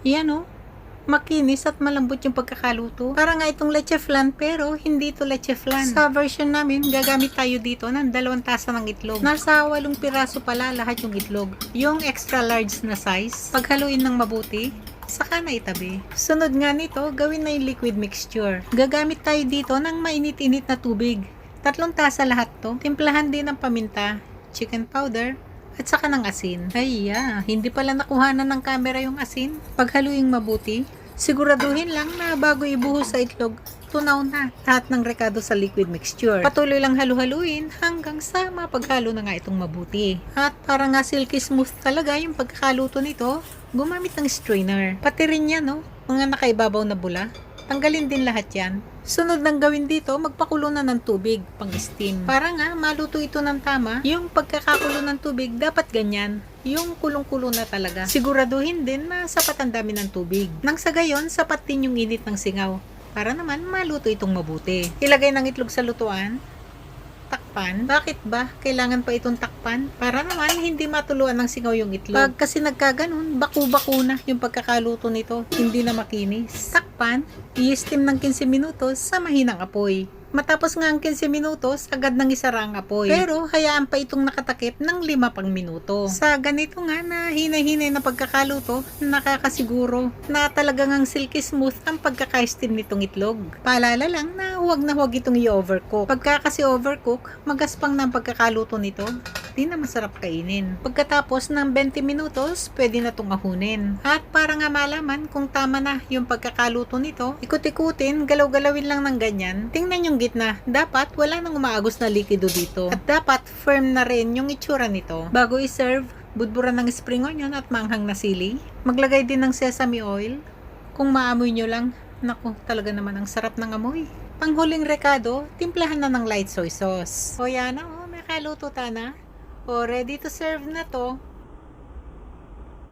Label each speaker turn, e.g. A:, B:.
A: Yan o, makinis at malambot yung pagkakaluto. Para nga itong leche flan pero hindi ito leche flan. Sa version namin, gagamit tayo dito ng 2 tasa ng itlog. Nasa 8 piraso pala lahat yung itlog. Yung extra large na size, paghaluin ng mabuti, saka na itabi. Sunod nga nito, gawin na yung liquid mixture. Gagamit tayo dito ng mainit-init na tubig. 3 tasa lahat to. Timplahan din ng paminta, chicken powder, at saka ng asin. Ay, hindi pala nakuhanan ng camera yung asin. Paghaluing mabuti, siguraduhin lang na bago ibuhos sa itlog, tunaw na lahat ng rekado sa liquid mixture. Patuloy lang halu-haluin hanggang sa mapaghalo na nga itong mabuti. At para nga silky smooth talaga yung pagkakaluto nito, gumamit ng strainer. Pati rin yan, no? Mga nakaibabaw na bula. Tanggalin din lahat yan. Sunod ng gawin dito, magpakulo na ng tubig pang steam. Para nga maluto ito ng tama, yung pagkakakulo ng tubig dapat ganyan. Yung kulong-kulo na talaga. Siguraduhin din na sapat ang dami ng tubig. Nang sa gayon, sapat din yung init ng singaw. Para naman maluto itong mabuti. Ilagay ng itlog sa lutuan. Takpan. Bakit ba? Kailangan pa itong takpan? Para naman hindi matuluan ng singaw yung itlog. Pag kasi nagkaganon, baku-baku na yung pagkakaluto nito. Hindi na makinis. Takpan, i-steam ng 15 minutos sa mahinang apoy. Matapos nga ang 15 minutos, agad nang isara ang apoy. Pero hayaan pa itong nakatakip ng 5 pang minuto. Sa ganito nga na hinay-hinay na pagkakaluto, nakakasiguro na talagang ang silky smooth ang pagkaka-steam nitong itlog. Paalala lang na huwag itong i-overcook. Pagka kasi overcook, magaspang na ang pagkakaluto nito. Di na masarap kainin. Pagkatapos ng 20 minutos, pwede na itong ahunin. At para nga malaman kung tama na yung pagkakaluto nito, ikut-ikutin, galaw-galawin lang ng ganyan. Tingnan yung gitna. Dapat wala nang umaagos na likido dito. At dapat firm na rin yung itsura nito. Bago i-serve, budburan ng spring onion at manghang na sili. Maglagay din ng sesame oil. Kung maamoy nyo lang, naku, talaga naman ang sarap ng amoy. Panghuling rekado, timplahan na ng light soy sauce. O yan na, may kaluto ta na. O ready to serve na to.